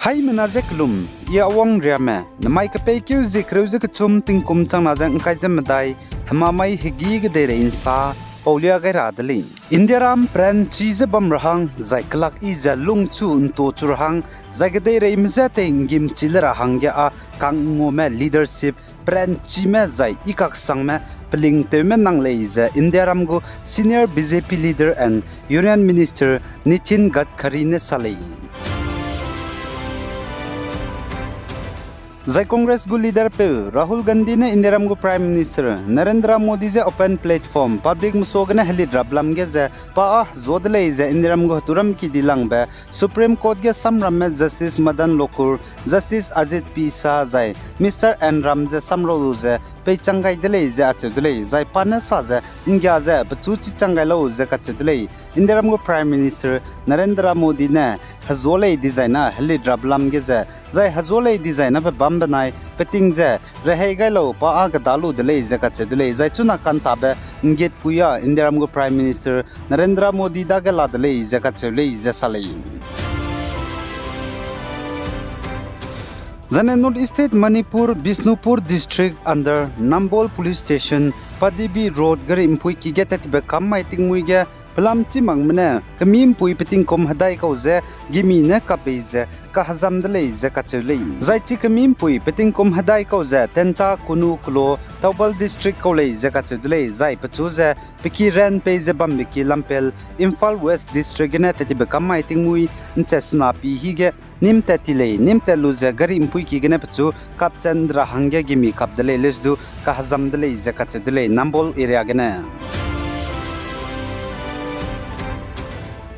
Hai menazeklum ia awang riame namai kape kyu zikreuze kchum tingkum changnajang kaizem dai hamamai higi gedere insa paulia gairadali indiaram pran cheese bamrahang zaiklak iza lungchu unto churhang zagedere imzate ngim chilrahang ya a kangngome leadership pran chime zai ikak sangme pling teme nangleiza indiaram go senior BJP leader and union minister Nitin Gadkari ne salai Zai Congress gu leader pe Rahul Gandhi ne Indiaram gu Prime Minister Narendra Modi je open platform public musogna heli drablam ge je pa zodle je Indiaram gu turam ki dilang be Supreme Court ge samram me Justice Madan Lokur Justice Ajit P Sa jai Mr N Ram je samro je pe changai dele je achudle jai pana sa je ingya je bchu chi changai lo je kachudle Indiaram gu Prime Minister Narendra Modi ne hazole designer heli drablam ge je jai hazole designer pe banai peting je rehai gailo pa aga dalu dele je kachudle jai chuna kanta be nget puya Indiaram gu Prime Minister Narendra Modi da gala dele je kachudle je salai Zane North State Manipur Bisnupur district under Nambol police station Padibi road gari impui ki getet be kam maiting muige Pelam cimang mana kemim pui peting kom hadai kau ze gimi ne kapeze ka hazam dele ze kachulei zai chi kemim pui peting kom hadai kau ze tenta kunu klo Taubal district kolei ze kachulei zai pachu ze piki ran pe ze bambiki lampel Imphal West district ne teti be kam maiting mui nchesna pi hige nim telu ze gari impui ki gene pachu kapchandra hangge gimi kap dele lesdu ka hazam dele ze kachulei Nambol area gene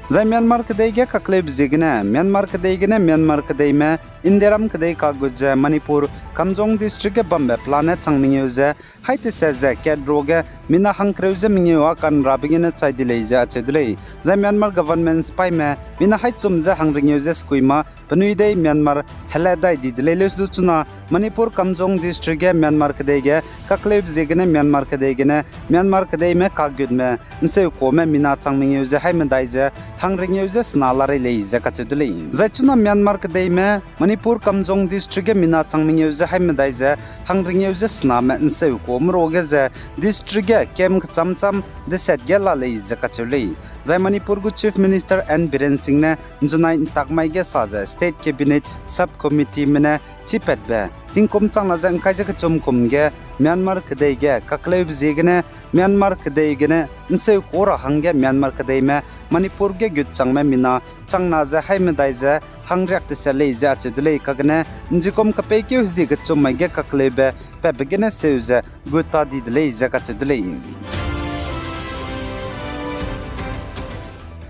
Zai Myanmar kadai ge kakleb zigna Myanmar kadai me Indiaram kadai ka gujja Manipur Kamjong district ge bambe planet changmingyo ze haite se ze kedroge mina hangkreuze mingyo kan rabingena chaidile ze achedule Zai Myanmar government spy me mina haichum ze hangringyo ze skuima panuidei Myanmar heladai didile lesdu chuna Manipur Kamjong district ge Myanmar kadai ge kakleb zigna Myanmar kadai me kagudme nse ko me mina changmingyo ze haimendai ze hangringyo ze snalare le ze kachedule Zai chuna Myanmar kadai me Manipur Kamjong district ge mina changmingyo ze haimendai ze hangringyo ze sname nse ko mroge ze district ge kem chamcham de set ge la le ze kachedule Zai Manipur gu chief minister N Biren Singh ne junai takmai ge sa ze state cabinet subcommittee mene chipet be tingkom changna jang kaise ka chomkom ge Myanmar kadai ge kakleb zegne Myanmar kadai gene nse kora hangge Myanmar kadai me Manipur ge gyut changme mina changna ja haimedai ja hangrak te sele ja chedle kagne njikom kape ke hzi ge chomai ge kaklebe pe begene seuze guta didle ja ka chedle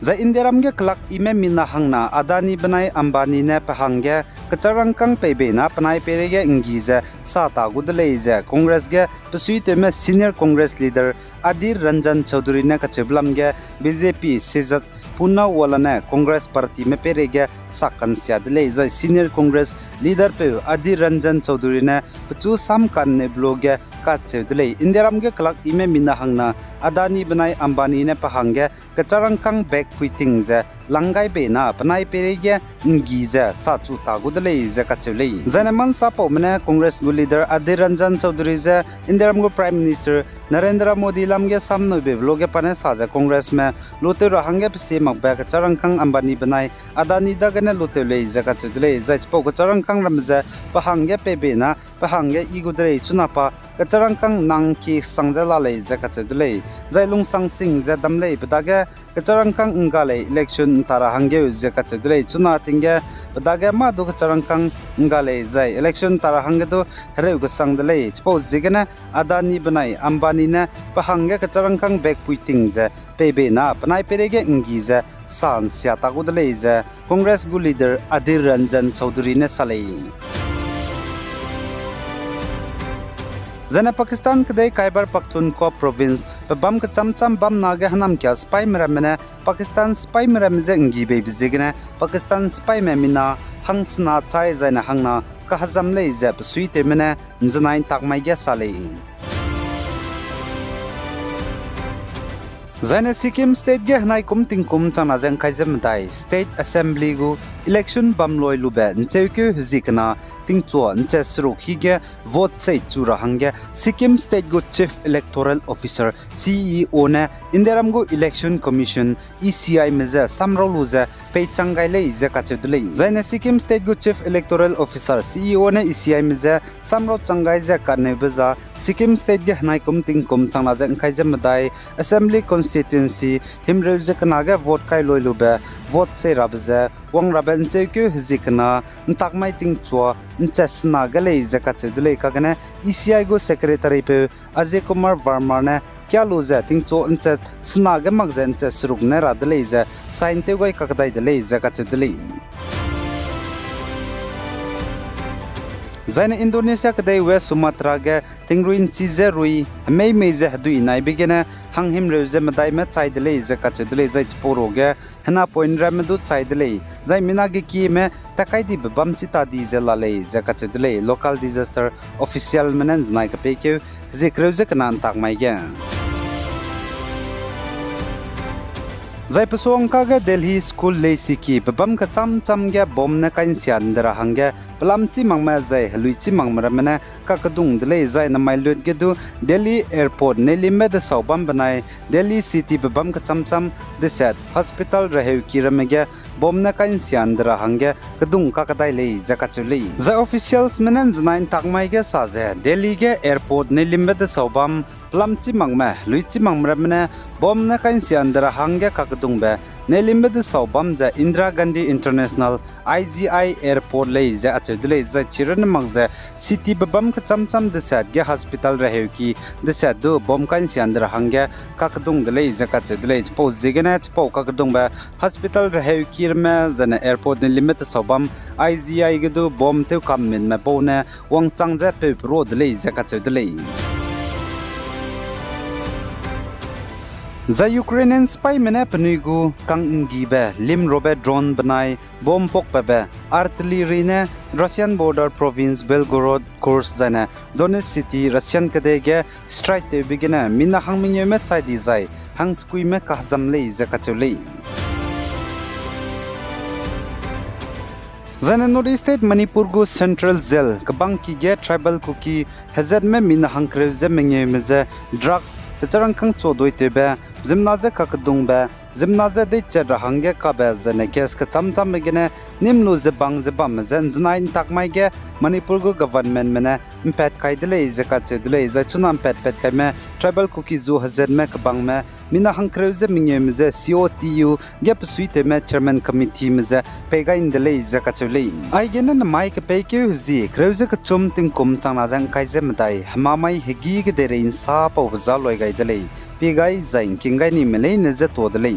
Za Indiaram ge klak ime mina hangna Adani banai Ambani ne pahangge kacharangkang pebe na panai perege ingize sata gudleize Congress ge psuite me senior Congress leader Adir Ranjan Chaudhary ne kacheblam ge BJP sejat Puna wala ne Congress party me perege sakan siadle za senior Congress leader pe Adir Ranjan Chaudhary ne pchu samkan ne bloge ka chedle Indiaram ge klak ime mina hangna Adani banai Ambani ne pahangge kacharangkang back fiting ze langai be na panai perege ngize sa chu ta gudle ze kachule zaneman sapo mane Congress gu leader Adir Ranjan Chaudhary ze Indiaram gu Prime Minister Narendra Modi lamge samno be vloge pane sa ze Congress me lote rahange pse makba kacharangkang Ambani banai Adani dagane lote le ze kachule zaichpo kacharangkang ramze pahangge pebe na pahangge igudre chunapa kacharangkang nangki sangjala le ze kachule zailung sangsing ze damle badaga kacharangkang ngale election tara hangge ze kachule chuna tingge badaga ma do kacharangkang ngale zai election tara hangge do hereu ga sangdale suppose zigana Adani banai Ambani na pahangge kacharangkang back puiting ze pebe na panai perege ngize san siata gudle ze Congress gu leader Adir Ranjan Chaudhary ne salai Zana Pakistan kadai Khyber Pakhtunkhwa province bam ka chamcham bam Naga hanam kya spy meramene Pakistan spy meramze ngi be bizigna Pakistan spy memina hangsna chai zaina hangna ka hazam le zap suite mena nzanain takmai ge salai Zane Sikkim state ge hanai kum tingkum chana jang khaizam dai state assembly gu election bamloi lube ncheuke huzikna tingcho nche sruk hige vote sei chura hangge Sikkim State go Chief Electoral Officer CEO ne Inderam go Election Commission ECI meze samroluze peichanggai le zakachudle zaina Sikkim State go Chief Electoral Officer CEO ne ECI meze samro changai za karne beza Sikkim State ge hnaikum tingkum changna za khai jamadai Assembly Constituency himrew zaknaga vote kai loilube vote sei rabze wang raben cheuke huzikna ntakmai tingcho nchesna gale zakachudle kagane ECI go Secretary pe Ajay Kumar Verma ne kya loza tingcho nchet snaga magzen che srukne radle za sainte goi kakdai dele zakachudle zaina Indonesia kadai West Sumatra ge tingruin chize rui mei meize hadui nai bigena hanghim reuze madai ma chaidele zakachudle zai chporo ge hana point ramdu chaidele zai minagi ki me takai di bam chita di zelale zakachudle local disaster official manans nai ka pekeu zikreuze kanan tak mai ge zai pasong ka ge Delhi school le siki bam ka cham cham ge bom na kain sian dra hangge plamchi mangma zai luichi mangmara mena ka kadung dele zai na mai lut ge du Delhi airport ne limbe de saubam banai Delhi city bam ka cham cham de set hospital raheu ki ramege bom na kain sian dra hangge kadung ka kadai le zakachuli za officials menen znain takmai ge sa ze Delhi ge airport ne limbe de saubam plamchi mangma luichi mangmara mena bom na kain sian dra hangge ka kadung be ne limbe de saubam za Indira Gandhi International IGI airport le za achudle za chiran magza city bam ka cham cham de set ge hospital raheu ki de set do bom kain sian dra hangge ka kadung de le za ka chudle pose zigena chpo ka kadung ba hospital raheu ki ma zana airport ne limbe de saubam IGI ge do bom te kam min ma bone wang chang za pe road le za ka chudle za Ukrainian spy mena pnuigu kang ingi be lim robe drone banai bom pok be artillery ne Russian border province Belgorod course zana Donetsk city Russian kadege strike te bigena mina hangminye me chai di zai hang skui me kahzam le zakachuli zana North State Manipur go Central Jail kabang ki ge tribal cookie hazard me mina hang kreuze menye meze drugs charang kang chodoi tebe zimnaze kakdung be zimnaze de chera hange ka be zane kes ka cham cham megene nimlu ze bang ze bam zen znain takmai ge Manipur go government mena pet kai dele ze ka che dele za chunam pet kai me tribal cookie zu hazard me kabang me mina hang kreuze minye meze COTU ge psuite me chairman committee meze pega in dele ze ka chule ai gena na mai ke pe ke zi kreuze ka chum ting kum changna jang kai ze mdai hamamai hegi ge dere in sa pa ubza loi gai dele pigai zain kingai ni melei ne ze to dele